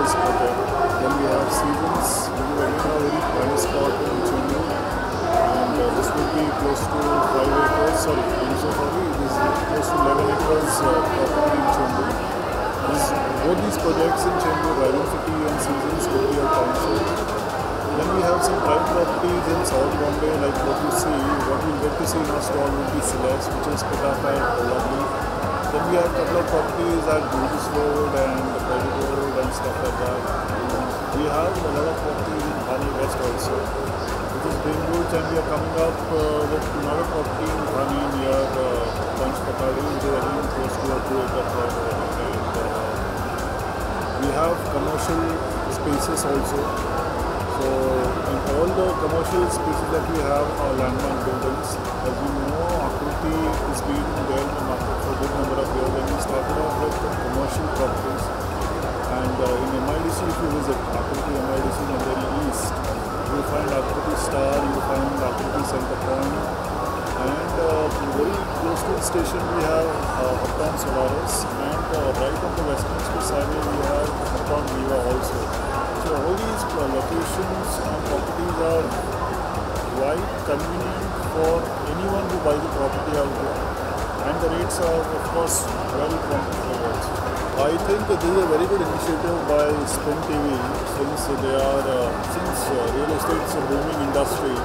this project. Then we have Seasons, which is again a very prime spot in Chennai, and this will be close to 5 acres. Sorry, I'm so sorry. It is close to 11 acres property in Chennai. Both these projects in Chennai, Rising City and Seasons, will be a township. Then we have some private properties in South Bombay, like what you see. What you'll get to see in our stall will be Celeste, which is put up at Lovely. Then we have a couple of properties at Brutus Road and Private Road and stuff like that. We have a lot of properties in Thane West also, which is Greenwood, and we are coming up with another property in Thane near Punch Patadi, which is again close to a 2-acre plot. We have commercial spaces also. So in all the commercial spaces that we have are landmark buildings. As you know, Akriti has been there in the market for a good number of years, and we started off with commercial properties. And in MIDC, if you visit Akriti MIDC in the very east, you will find Akriti Star, you will find Akriti Center Point, and very close to the station we have Uptown Solaris, and right on the Western Express Highway we have Uptown Viva also. So all these locations and properties are quite convenient for anyone who buys a property out there, and the rates are of course very competitive. I think this is a very good initiative by Spin TV, since real estate is a booming industry,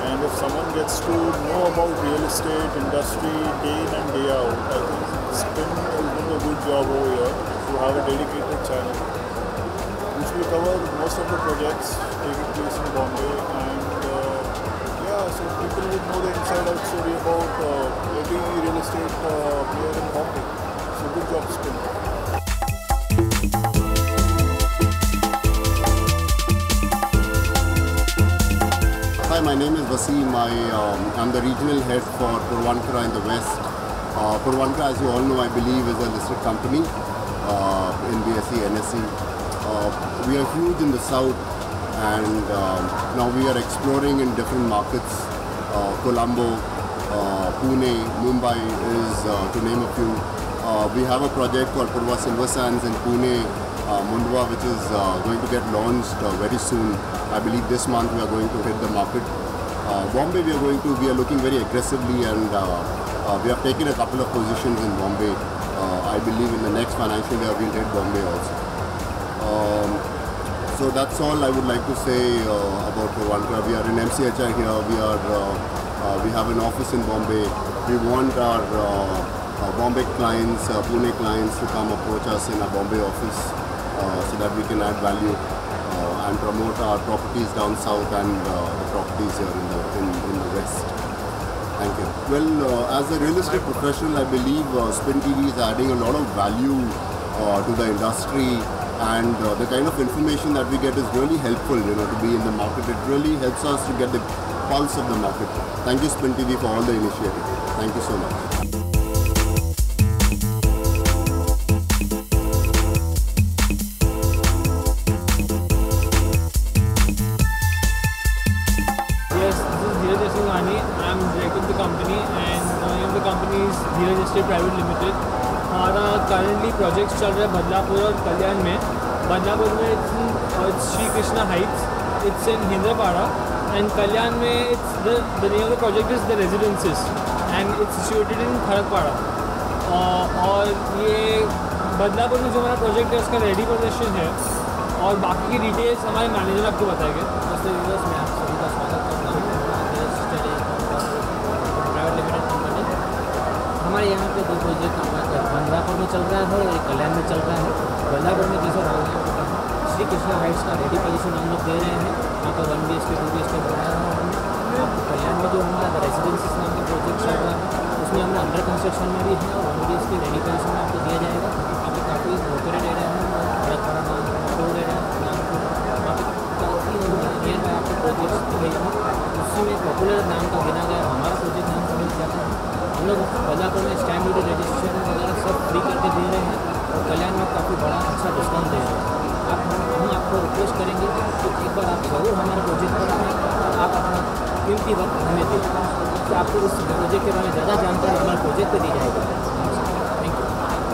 and if someone gets to know about real estate industry day in and day out, I think Spin is doing a good job over here to have a dedicated channel which will cover most of the projects taking place in Bombay, and so people would know the inside out story about every real estate player in Bombay. So good job, Spin. Hi, my name is Vaseem. I'm the regional head for Puravankara in the West. Puravankara, as you all know, I believe is a listed company in BSE, NSE. We are huge in the south, and now we are exploring in different markets. Colombo, Pune, Mumbai is to name a few. We have a project called Purva Silver Sands in Pune, Mundwa, which is going to get launched very soon. I believe this month we are going to hit the market. Bombay, we are looking very aggressively, and we have taken a couple of positions in Bombay. I believe in the next financial year we'll hit Bombay also. So that's all I would like to say about Puravankara. We are in MCHI here. We have an office in Bombay. We want our Bombay clients, Pune clients to come approach us in our Bombay office so that we can add value and promote our properties down south and the properties here in the west. Thank you. Well, as a real estate professional, I believe Spin TV is adding a lot of value to the industry, and the kind of information that we get is really helpful, to be in the market. It really helps us to get the pulse of the market. Thank you, Spin TV, for all the initiative. Thank you so much. I'm director of the company, and the name of the company is Dheeraj Estate Private Limited. हमारा currently projects चल रहा है बदलापुर और कल्याण में. बदलापुर में it's Shri Krishna Heights, it's in Hindrapada, and Kalyan में the name of the project is The Residences, and it's situated in Kharakpada. और ये बदलापुर में जो हमारा प्रोजेक्ट है उसका रेडी पोजीशन है, और बाकी की डिटेल्स हमारे मैनेजर आपको बताएंगे. मैं आप सभी का स्वागत करता हूँ प्राइवेट लिमिटेड कंपनी. हमारे यहाँ पे दो प्रोजेक्ट हमारे बदलापुर में चल रहा है और एक कल्याण में चल रहा है. बदलापुर में जैसे श्री कृष्णा हाइट्स का रेडी पोजीशन हम लोग दे रहे हैं. यहाँ पर 1 BHK 2 BHK बनाया है हमने. कल्याण में जो हमारा रेजिडेंसीज नाम का प्रोजेक्ट चल रहा है उसमें हमने अंडर कंस्ट्रक्शन में भी है, और 1 BHK रेडी पोजीशन में आपको दिया जाएगा. यहाँ पे काफ़ी ब्रोकरेज एरिया है, बड़ा रोड एरिया नाम वहाँ पे काफ़ी नियर बाय आपको प्रोजेक्ट दी गई है. उसी में पॉपुलर नाम का गिना गया हमारा प्रोजेक्ट नाम समझ जाता है. हम लोग बदलापुर में स्टैम्प ड्यूटी रजिस्ट्रेशन वगैरह सब फ्री करके दे रहे हैं, और कल्याण में काफ़ी बड़ा अच्छा डिस्काउंट दे रहे हैं. हम आपको रिक्वेस्ट करेंगे कि एक बार आप ज़रूर हमारे प्रोजेक्ट पर आएँ और आप अपना कीमती वक्त हमें दें, कि आपको उस प्रोजेक्ट के बारे में ज़्यादा जानकारी हमारे प्रोजेक्ट पर दी जाएगी. Thank you.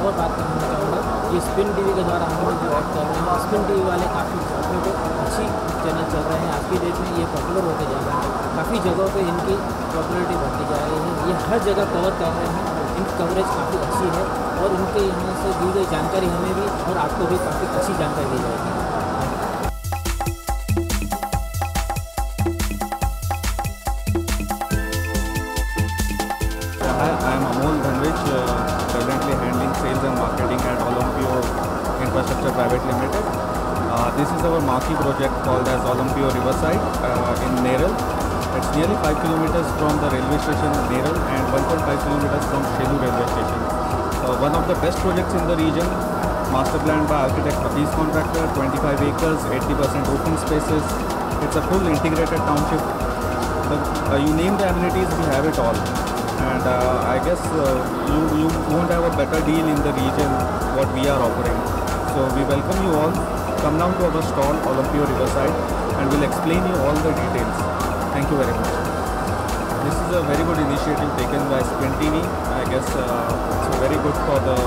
और बात करना चाहूँगा ये स्पिन टीवी के द्वारा हम लोग जो ऐड कर रहे हैं, स्पिन टीवी वाले काफ़ी अपने को अच्छी चैनल चल रहे हैं। आज की डेट में ये पॉपुलर होते जा रहे हैं, काफ़ी जगहों पे इनकी पॉपुलरिटी बढ़ती जा रही है। ये हर जगह कवर कर रहे हैं, इनकी कवरेज काफ़ी अच्छी है और उनके यहाँ से दी गई जानकारी हमें भी और आपको भी काफ़ी अच्छी जानकारी दी जाएगी। Hi, I am Amol Dhanwich, presently handling sales and marketing at Olympio Infrastructure Private Limited. This is our marquee project called as Olympio Riverside in Neral. It's nearly 5 kilometers from the railway station Neral and 1.5 kilometers from Shelu railway station. One of the best projects in the region, master planned by architect Pathi's Contractor, 25 acres, 80% open spaces. It's a full integrated township. You name the amenities, we have it all. And I guess you won't have a better deal in the region what we are offering. So we welcome you all. Come down to our stall, Olympio Riverside, and we'll explain you all the details. Thank you very much. This is a very good initiative taken by Spin TV. I guess it's very good for the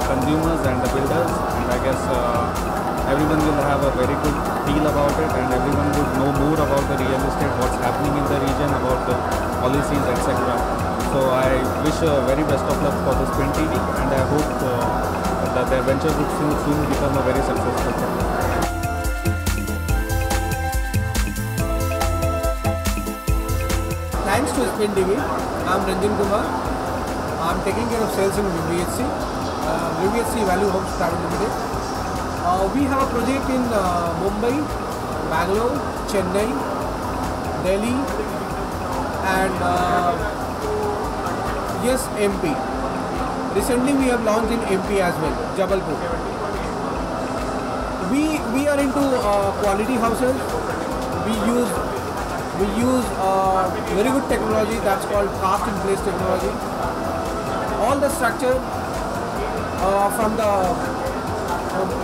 consumers and the builders, and I guess everyone will have a very good feel about it, and everyone would know more about the real estate, what's happening in the region, about the policies, etc. So I wish very best of luck for the Spin TV, and I hope that their venture would soon become a very successful one. Thanks to Spin TV, I'm Ranjan Kumar. I'm taking care of sales in VVHC, VVHC Value Homes Private Limited. We have a project in Mumbai, Bangalore, Chennai, Delhi, and yes, MP. Recently we have launched in MP as well, Jabalpur. We are into quality houses. We use very good technology that's called cast in place technology. All the structure from the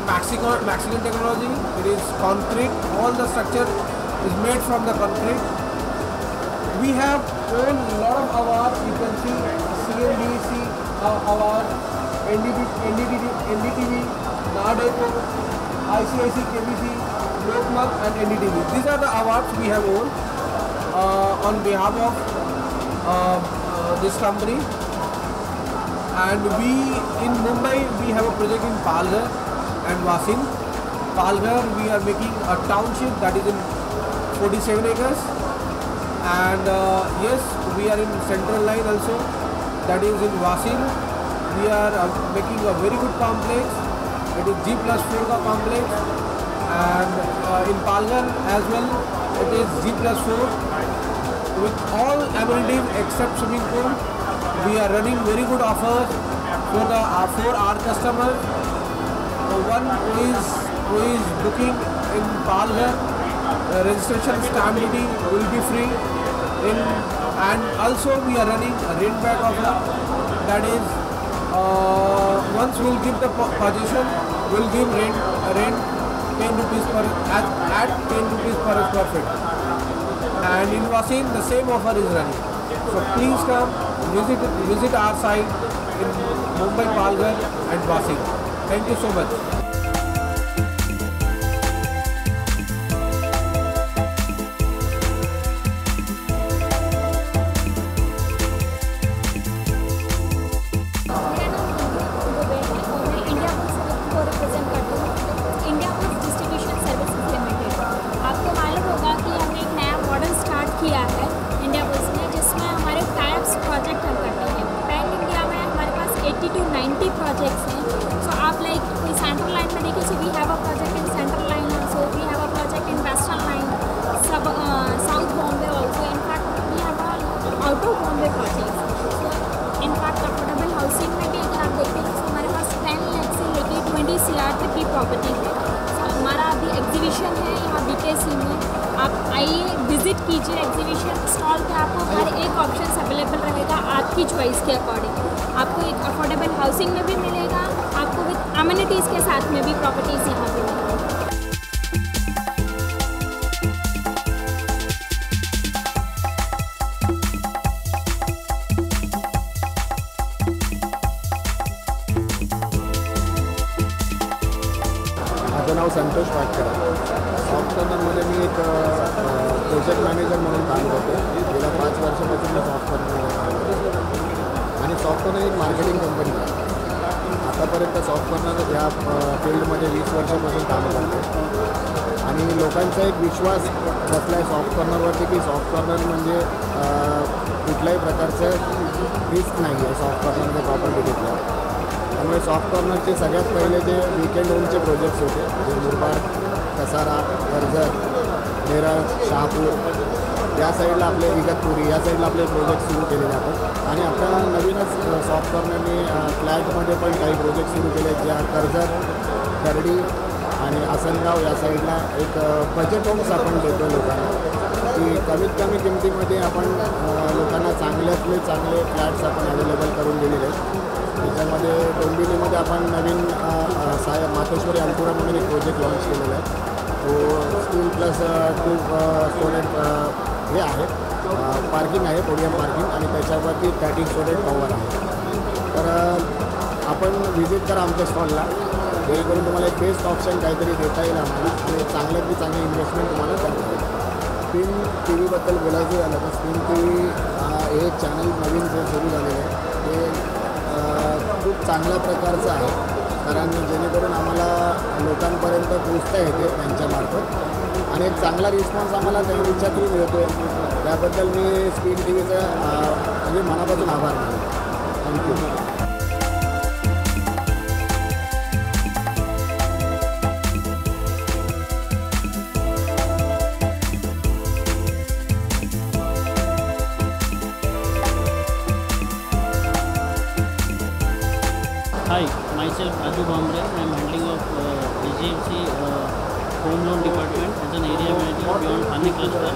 Mexican technology, it is concrete. All the structure is made from the concrete. We have won a lot of awards. You can see CNBC award, NDTV, NADECO, ICIC, KBC, Lokmat and NDTV. These are the awards we have won on behalf of this company. And we in Mumbai we have a project in Palghar and Wasim. Palghar we are making a township that is in 47 acres. And yes, we are in Central Line also, that is in Wasim. We are making a very good complex. It is G+4 complex, and in Palghar as well it is G+4 with all amenities except swimming pool. We are running very good offers for our customers. One who is booking in Palghar, registration stamp duty will be free. And also we are running a rent back offer, that is once we'll give the possession, we'll give rent 10 rupees at 10 rupees per square feet. And in Wasim the same offer is running. So please come visit our site in Mumbai, Palghar and Wasim. Thank you so much. किया है India bulls ने, जिसमें हमारे types project हम करते हैं। Pan India में हमारे पास 80 to 90 प्रोजेक्ट्स हैं। सो आप लाइक कोई सेंट्रल लाइन में देखिए, so we have a project in central line also, we have a project in western line, सब South Bombay also, in fact we have out of Bombay projects. So in fact affordable housing में भी अगर आप देखते हैं तो हमारे पास 10 लाख से लेके 20 CR तक की प्रॉपर्टी है। हमारा अभी एग्जीबिशन है यहाँ BKC में, आप आइए विजिट कीजिए एग्जीबिशन स्टॉल पे। आपको हर एक ऑप्शन अवेलेबल रहेगा आपकी चॉइस के अकॉर्डिंग। आपको एक अफोर्डेबल हाउसिंग में भी मिलेगा, आपको विद अमेनिटीज़ के साथ में भी प्रॉपर्टीज़ यहाँ पे मिलेगी। माझं नाव संतोष वाटकर आहे. सॉफ्ट कॉर्नरमध्ये मी एक प्रोजेक्ट मॅनेजर म्हणून काम करतो. गेल्या 5 वर्षापासून मी सॉफ्ट कॉर्नरमध्ये काम करतो आणि सॉफ्ट कॉर्नर एक मार्केटिंग कंपनी आहे. आतापर्यंत सॉफ्ट कॉर्नर या फील्डमध्ये 20 वर्षापासून काम करतो आणि लोकांचा एक विश्वास बसला आहे सॉफ्ट कॉर्नरवरती की सॉफ्ट कॉर्नर म्हणजे कुठल्याही प्रकारचं रिस्क नाही आहे सॉफ्ट कॉर्नरमध्ये प्रॉपर्टी घेतल्यावर. त्यामुळे सॉफ्ट कॉर्नरचे सगळ्यात पहिले जे वीकेंड होमचे प्रोजेक्ट्स होते जे मुरबाड, कसारा, कर्जत, नेरळ, शहापूर या साईडला आपले इगतपुरी या साईडला आपले प्रोजेक्ट सुरू केलेले आपण आणि आता नवीनच सॉफ्ट कॉर्नरने फ्लॅटमध्ये पण काही प्रोजेक्ट सुरू केले ज्या कर्जत, करडी आणि आसनगाव या साईडला एक बजेट होम्स आपण देतो लोकांना की कमीत कमी किमतीमध्ये आपण लोकांना चांगल्यातले चांगले फ्लॅट्स आपण अवेलेबल करून दिलेले आहेत. त्याच्यामध्ये डोंबिवलीमध्ये आपण नवीन मातोश्वरी अलपुरा म्हणून एक प्रोजेक्ट लॉन्च केलेला आहे. तो स्टील प्लस 2 स्टोरेज हे आहे पार्किंग आहे, पोडियम पार्किंग आणि त्याच्यावरती 13 स्टोरेज पॉवर आहे. तर आपण व्हिजिट करा आमच्या स्टॉलला जेणेकरून तुम्हाला एक बेस्ट ऑप्शन काहीतरी देता येईल आम्हाला आणि चांगल्यातली चांगली इन्व्हेस्टमेंट तुम्हाला करता येईल. स्पिन टी व्हीबद्दल बोलायचं झालं तर स्पिन टी व्ही हे चॅनल नवीन जे सुरू झालेलं आहे ते खूप चांगल्या प्रकारचं आहे कारण जेणेकरून आम्हाला लोकांपर्यंत पोचता येते त्यांच्यामार्फत आणि एक चांगला रिस्पॉन्स आम्हाला त्यांच्या थ्रू मिळतो आहे. त्याबद्दल मी स्पिन टी व्हीचं म्हणजे मनापासून आभार मानतो. Thank you. Hi, myself Raju Bhambre. I am handling of HDFC Home Loan Department as an area manager beyond Thane cluster.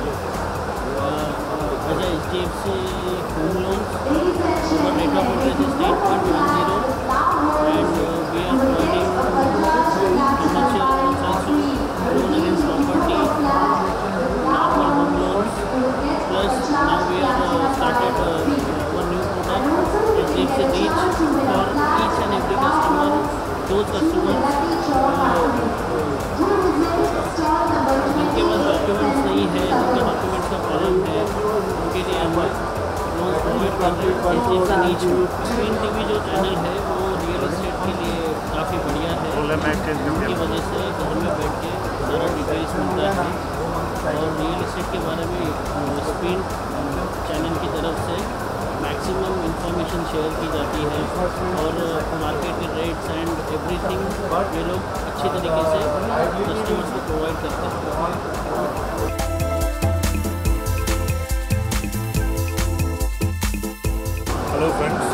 As a HDFC Home Loans, our rate of interest is 8.10 and we are providing commercial loans also, loan against property, normal home loans, plus now we are started our new product HDFC Reach for each and every customer. Those customers जिनके पास documents नहीं है, जिनके documents का problem है, उनके लिए हम loan provide कर रहे हैं HDFC Reach. स्पिन टीवी जो चैनल है वो रियल एस्टेट के लिए काफ़ी बढ़िया है. उनकी वजह से घर में बैठ के सारा डिटेल्स मिलता है और रियल एस्टेट के बारे में स्पिन चैनल की तरफ से मैक्सिमम इंफॉर्मेशन शेयर की जाती है और मार्केट के रेट्स एंड एवरीथिंग ये लोग अच्छी तरीके से कस्टमर्स को प्रोवाइड करते हैं. हेलो फ्रेंड्स,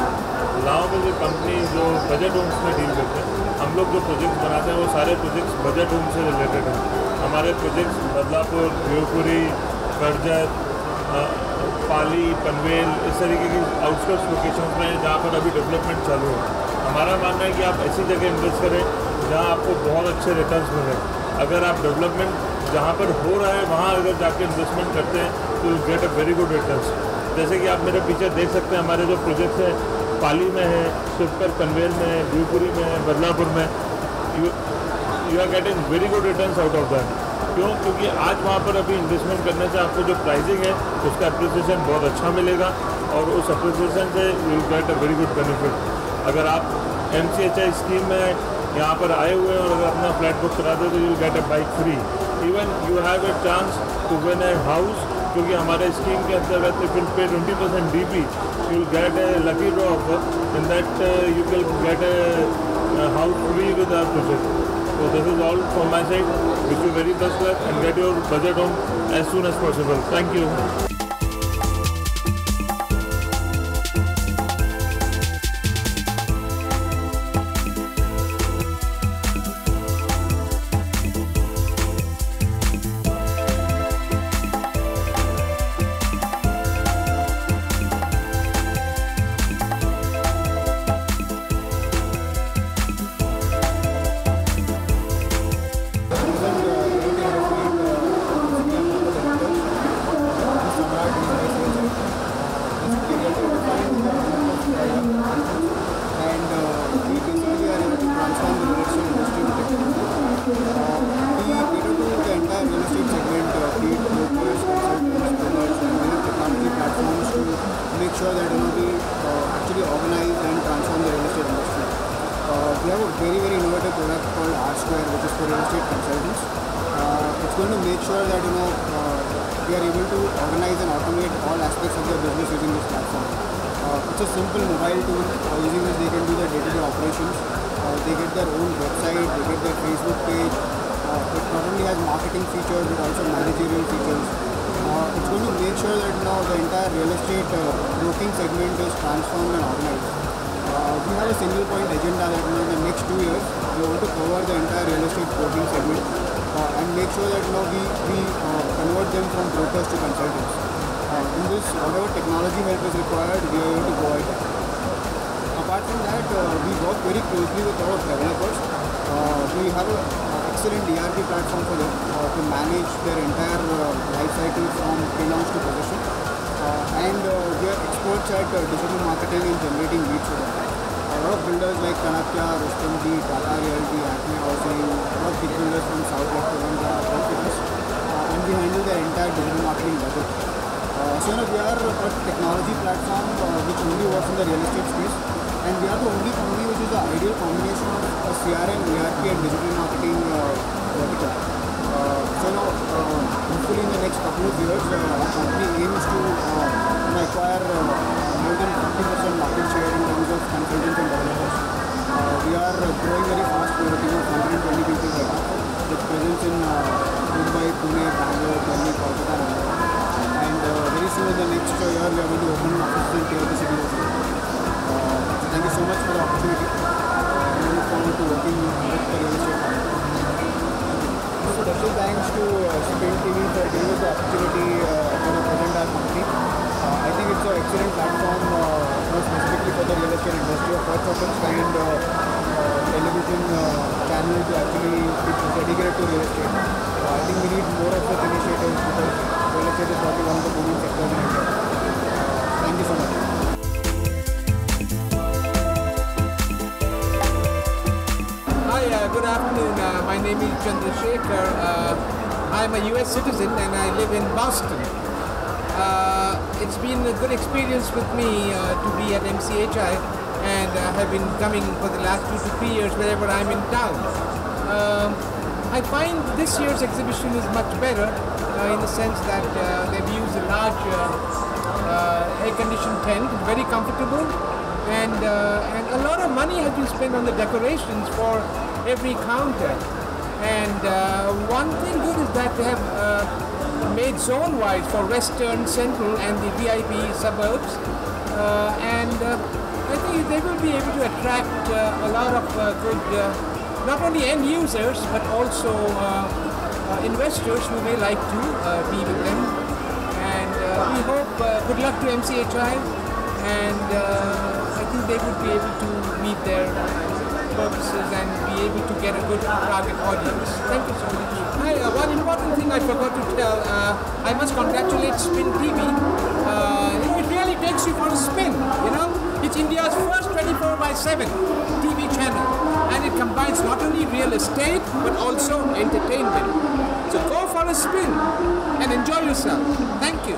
लाओ में जो कंपनी जो बजट होम्स में डील करते हैं, हम लोग जो प्रोजेक्ट्स बनाते हैं वो सारे प्रोजेक्ट्स बजट होम से रिलेटेड हैं. हमारे प्रोजेक्ट्स बदलापुर, देवपुरी, करजत, पाली, पनवेल इस तरीके की आउटस्कर्ट्स लोकेशंस में जहाँ पर अभी डेवलपमेंट चालू है. हमारा मानना है कि आप ऐसी जगह इन्वेस्ट करें जहाँ आपको बहुत अच्छे रिटर्न्स मिले. अगर आप डेवलपमेंट जहाँ पर हो रहा है वहाँ अगर जाके इन्वेस्टमेंट करते हैं तो you get a very good returns. जैसे कि आप मेरे पीछे देख सकते हैं हमारे जो प्रोजेक्ट्स हैं पाली में है, शिवकर पनवेल में है, देवपुरी में है, बदलापुर में, you are getting very good returns out of that. क्यों? क्योंकि आज वहाँ पर अभी इन्वेस्टमेंट करने से आपको जो प्राइसिंग है उसका अप्रिसिएशन बहुत अच्छा मिलेगा और उस अप्रिसिएशन से you get a very good benefit. अगर आप MCHI स्कीम में यहाँ पर आए हुए हैं और अगर अपना फ्लैट बुक करा दो तो you get a bike free. Even you have a chance to win a house क्योंकि हमारे स्कीम के अंतर्गत if you pay 20% DP you will get a lucky draw offer in that you will get a house free with our project. So this is all from my side. Wish you very best luck and get your budget home as soon as possible. Thank you. for real estate consultants. It's going to make sure that we are able to organize and automate all aspects of their business using this platform. It's a simple mobile tool. Using this, they can do their day-to-day operations. They get their own website, they get their Facebook page. It not only has marketing features but also managerial features. It's going to make sure that the entire real estate broking segment is transformed and organized. We have a single point agenda that in the next 2 years we want to cover the entire real estate broking segment and make sure that we convert them from brokers to consultants. In this, whatever technology help is required, we are able to go ahead. Apart from that, we work very closely with our developers. We have an excellent ERP platform for them to manage their entire life cycle from pre-launch to possession. And we are experts at digital marketing and generating leads for them. A lot of builders like Kanakya, Rustomji, Tata Realty, Acme Housing, a lot of big builders from South like Toronto work with us. And we handle their entire digital marketing budget. So we are a technology platform which only works in the real estate space. And we are the only company which is the ideal combination of a CRM, ERP and digital marketing vertical. Hopefully in the next couple of years, our company aims to acquire more than 50% market share in terms of consultants and developers. We are growing very fast. We are a team of 120 people right now, with presence in Mumbai, Pune, Bangalore, Delhi, Kolkata, and very soon in the next year we are going to open offices in tier 2 cities. Thank you so much for the opportunity. I look forward to working with the real estate company. Special thanks to Spin TV for giving us the opportunity to present our company. I think it's an excellent platform more specifically for the real estate industry, a first of its kind television channel to actually be dedicated to real estate. I think we need more of such initiatives because real estate is probably one of the booming sectors in India. Thank you so much. Hi, good afternoon. My name is Chandrasekhar. I'm a US citizen and I live in Boston. It's been a good experience with me to be at MCHI, and have been coming for the last 2 to 3 years wherever I'm in town. I find this year's exhibition is much better in the sense that they've used a large air-conditioned tent, very comfortable, and a lot of money has been spent on the decorations for every counter. And one thing good is that they have made zone-wise for Western, Central and the VIP suburbs, and I think they will be able to attract a lot of good, not only end users but also investors who may like to be with them. And we hope good luck to MCHI, and I think they would be able to meet their purposes and be able to get a good target audience. Thank you so much. Hi, one important thing I forgot to tell, I must congratulate Spin TV. It really takes you for a spin, It's India's first 24/7 TV channel, and it combines not only real estate but also entertainment. So go for a spin and enjoy yourself. Thank you.